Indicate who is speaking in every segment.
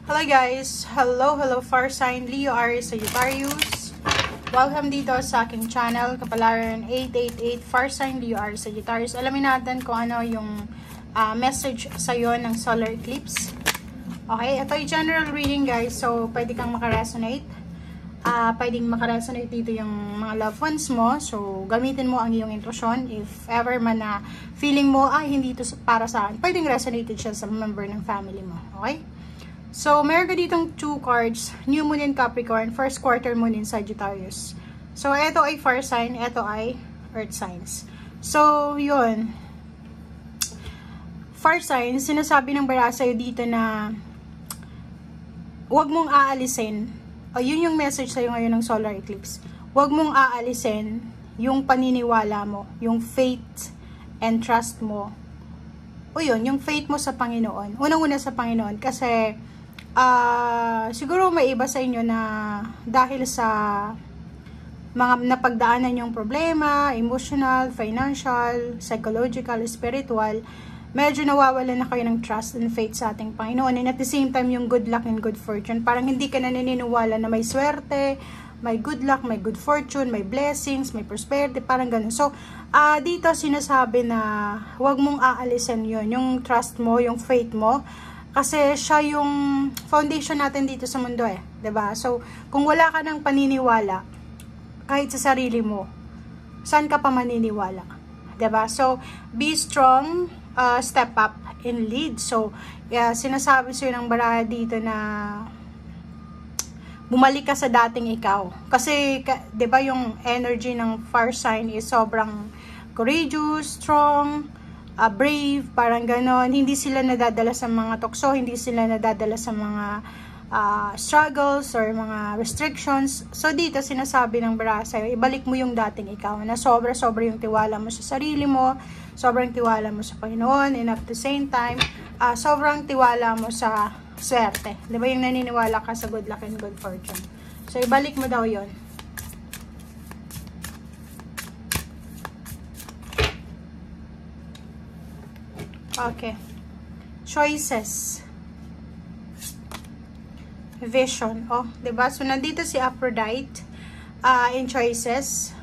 Speaker 1: Hello guys! Hello Fire Sign Leo Aries Sagittarius. Welcome dito sa aking channel, Kapalaran 888 Fire Sign Leo Aries Sagittarius. Alamin natin kung ano yung message sa'yo ng solar eclipse. Okay, ito ay general reading guys, so pwede kang makaresonate. Pwedeng makaresonate dito yung mga loved ones mo, so gamitin mo ang iyong intuition. If ever man na feeling mo, hindi ito para sa akin, pwedeng resonated siya sa member ng family mo. Okay? So, meron ka ditong 2 cards, New Moon in Capricorn, First Quarter Moon in Sagittarius. So, ito ay fire sign, ito ay earth signs. So, yun. Fire sign, sinasabi ng bara sa'yo dito na huwag mong aalisin. O, yun yung message sa'yo ngayon ng solar eclipse. Huwag mong aalisin yung paniniwala mo, yung faith and trust mo. O yun, yung faith mo sa Panginoon. Unang-una sa Panginoon kasi siguro may iba sa inyo na dahil sa mga napagdaanan yung problema, emotional, financial, psychological, spiritual, medyo nawawalan na kayo ng trust and faith sa ating Panginoon. And at the same time, yung good luck and good fortune, parang hindi ka na naniniwala na may swerte, may good luck, may good fortune, may blessings, may prosperity, parang ganun. So, dito sinasabi na huwag mong aalisin yun, yung trust mo, yung faith mo, kasi siya yung foundation natin dito sa mundo eh, 'di ba? So, kung wala ka ng paniniwala kahit sa sarili mo, saan ka pa maniniwala? 'Di ba? So, be strong, step up and lead. So, sinasabi sa'yo ng baraha dito na bumalik ka sa dating ikaw. Kasi 'di ba yung energy ng fire sign is sobrang courageous, strong, brave, parang ganon. Hindi sila nadadala sa mga tukso, hindi sila nadadala sa mga struggles or mga restrictions. So dito sinasabi ng bara sa'yo, ibalik mo yung dating ikaw na sobra-sobra yung tiwala mo sa sarili mo, sobrang tiwala mo sa Panginoon, and at the same time, sobrang tiwala mo sa swerte. Di ba yung naniniwala ka sa good luck and good fortune? So ibalik mo daw yon. Okay. Choices. Vision. Oh, 'di ba? So nandito si Aphrodite in choices,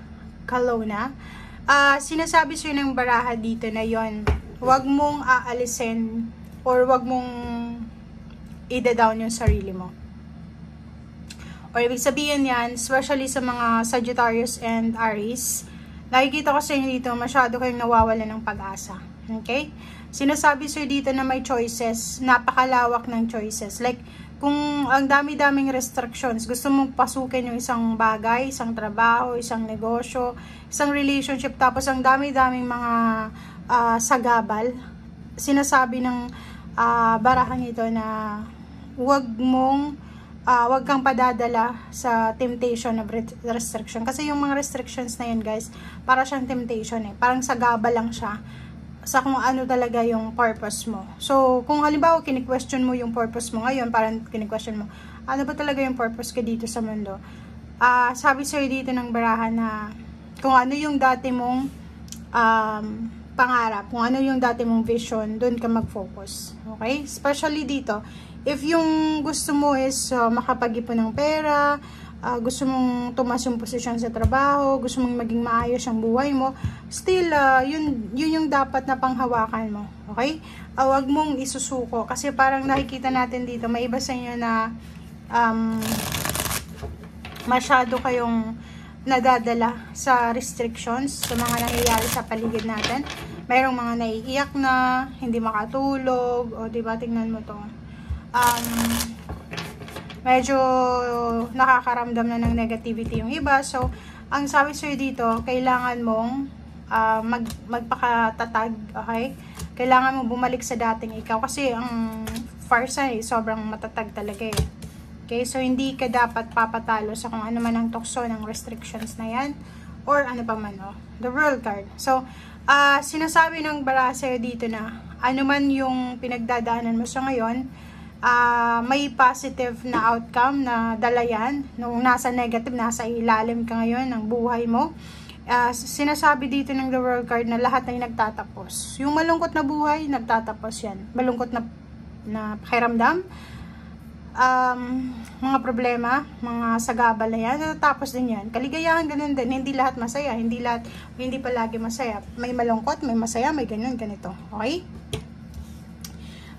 Speaker 1: Kelowna. Sinasabi sa'yo ng baraha dito na 'yon. Huwag mong aalisin or huwag mong ida-down yung sarili mo. Or ibig sabihin yan, especially sa mga Sagittarius and Aries, nakikita ko sa inyo dito, masyado kayong nawawala ng pag-asa. Okay? Sinasabi sa'yo dito na may choices, napakalawak ng choices. Like, kung ang dami-daming restrictions, gusto mong pasukin yung isang bagay, isang trabaho, isang negosyo, isang relationship, tapos ang dami-daming mga sagabal, sinasabi ng barahan ito na huwag kang padadala sa temptation of restriction. Kasi yung mga restrictions na yan guys, para siyang temptation eh. Parang sagabal lang siya sa kung ano talaga yung purpose mo. So, kung halimbawa kini-question mo yung purpose mo ngayon, parang kini-question mo, ano ba talaga yung purpose ka dito sa mundo? Sabi sa'yo dito ng baraha na kung ano yung dati mong pangarap, kung ano yung dati mong vision, doon ka mag-focus. Okay? Especially dito, if yung gusto mo is makapag-ipon ng pera, gusto mong tumas yung posisyon sa trabaho, gusto mong maging maayos ang buhay mo, still, yun yung dapat na panghawakan mo. Okay? Huwag mong isusuko. Kasi parang nakikita natin dito, may iba sa inyo na masyado kayong nadadala sa restrictions, sa mga nangyayari sa paligid natin. Mayroong mga naiiyak na, hindi makatulog, o diba, tingnan mo to. Medyo nakakaramdam na ng negativity yung iba. So, ang sabi sa'yo dito, kailangan mong magpakatatag, okay? Kailangan mong bumalik sa dating ikaw. Kasi ang fire sign sobrang matatag talaga eh. Okay? So, hindi ka dapat papatalo sa kung ano man ang tukso ng restrictions na yan. Or ano pa man, oh. The World card. So, sinasabi ng bara sa'yo dito na ano man yung pinagdadaanan mo sa ngayon, may positive na outcome na dala yan. Nung nasa negative, nasa ilalim ka ngayon ng buhay mo. Sinasabi dito ng The World card na lahat ay nagtatapos. Yung malungkot na buhay, nagtatapos yan. Malungkot na pakiramdam, mga problema, mga sagabal na yan, natatapos din yan. Kaligayahan, ganun din. Hindi lahat masaya, hindi palagi masaya. May malungkot, may masaya, may ganun, ganito. Okay?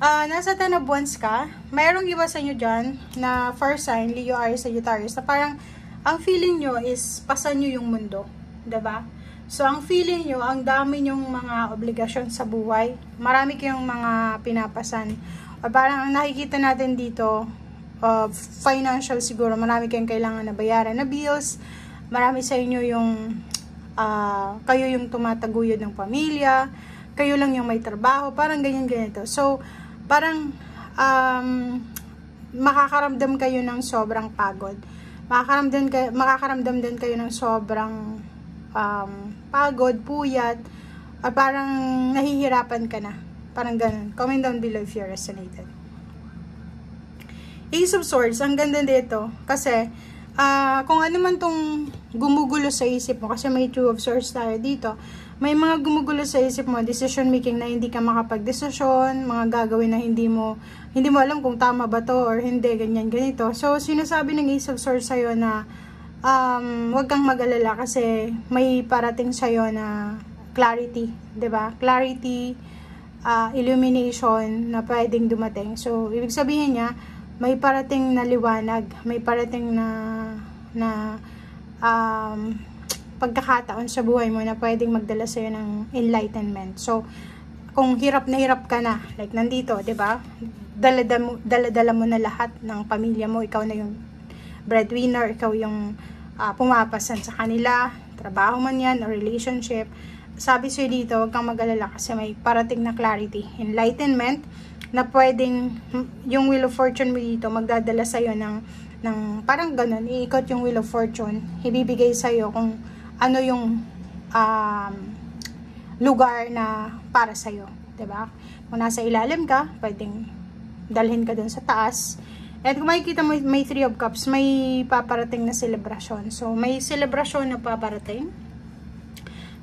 Speaker 1: Nasa 10 of Wands ka, mayroong iba sa inyo dyan na first sign, Leo, Aries, Sagittarius, na parang ang feeling nyo is pasan nyo yung mundo. Diba? So, ang feeling nyo, ang dami nyong mga obligasyon sa buhay. Marami kayong mga pinapasan. O parang ang nakikita natin dito, financial siguro, marami kayong kailangan na bayaran na bills, marami sa inyo yung kayo yung tumataguyod ng pamilya, kayo lang yung may trabaho, parang ganyan-ganito. So, parang makakaramdam kayo ng sobrang pagod. Makakaramdam din kayo ng sobrang pagod, puyat, at parang nahihirapan ka na. Parang ganun. Comment down below if you resonated. Ace of Swords, ang ganda dito. Kasi, kung ano man tong gumugulo sa isip mo, kasi may Two of Swords tayo dito, may mga gumugulo sa isip mo, decision making na hindi ka makapag-desisyon, mga gagawin na hindi mo alam kung tama ba to or hindi, ganyan, ganito. So, sinasabi ng Ace of Swords sa'yo na, huwag kang mag-alala kasi may parating sa'yo na clarity, 'di ba? Clarity, illumination na pwedeng dumating. So, ibig sabihin niya, may parating na liwanag, may parating na pagkakataon sa buhay mo na pwedeng magdala sa'yo ng enlightenment. So, kung hirap na hirap ka na, like nandito, 'di ba? Dala-dala mo na lahat ng pamilya mo, ikaw na yung breadwinner, ikaw yung pumapasan sa kanila, trabaho man yan, or relationship. Sabi sa'yo dito, huwag kang mag-alala kasi may parating na clarity, enlightenment, na pwedeng, yung Wheel of Fortune mo dito, magdadala sa'yo ng parang ganun, iikot yung Wheel of Fortune, ibibigay sa'yo kung ano yung lugar na para sa'yo, diba? Kung nasa ilalim ka, pwedeng dalhin ka dun sa taas. At kung makikita mo, may 3 of Cups, may paparating na selebrasyon. So, may selebrasyon na paparating.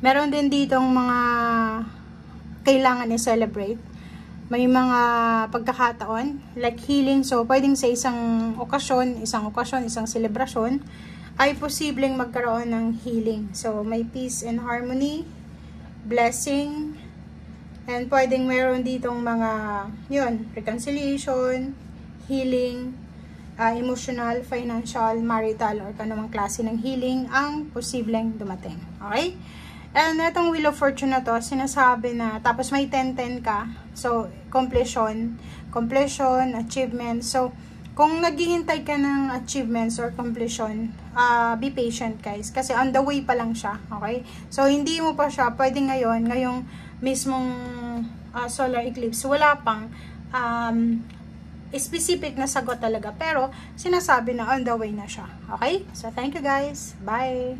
Speaker 1: Meron din ditong mga kailangan i-celebrate. May mga pagkakataon, like healing. So, pwedeng sa isang okasyon, isang selebrasyon, ay posibleng magkaroon ng healing. So, may peace and harmony, blessing, and pwedeng meron ditong mga, reconciliation, healing, emotional, financial, marital, or kanumang klase ng healing ang posibleng dumating. Okay? And itong Wheel of Fortune na to, sinasabi na, tapos may 10-10 ka. So, completion, achievement. So, kung naghihintay ka ng achievements or completion, be patient guys. Kasi on the way pa lang siya. Okay? So, hindi mo pa siya, pwede ngayong mismong solar eclipse, wala pang specific na sagot talaga. Pero, sinasabi na on the way na siya. Okay? So, thank you guys. Bye!